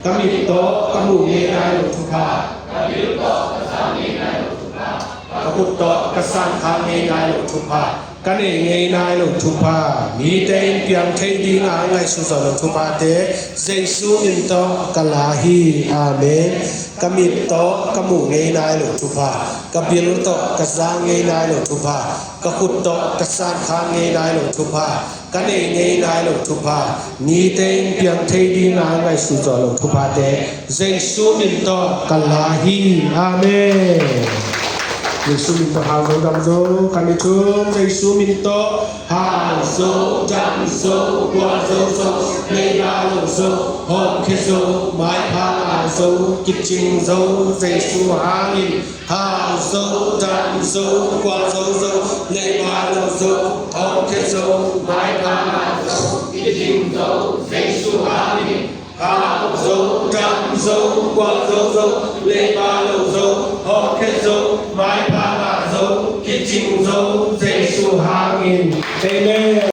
Kami to kamu ngai lo thupa Kaput to kasan kha ngai lo thupa Kane ngai lo thupa Mi tein piang thei di ngai su so lo thupa te Jesu in to kalahi amen Kami to kamu ngai lo thupa Kapil to kasang ngai lo thupa Kaput to kasan kha ngai lo thupa Kane ngai lo thupa Mi tein piang thei di ngai su so lo thupa te Jesu in to kalahi amen Yesu minta hal do dam zo kami chum Yesu minta hal zo dam zo qua zo nei ba lo zo hom khe zo mai pa zo kip ching zo Yesu hangin hal zo dam zo qua zo nei ba lo zo hom khe zo mai pa zo kip ching zo Yesu hangin hal zo dam zo qua zo nei ba lo zo hom khe zo mai pa zo kip ching zo Yesu hangin amen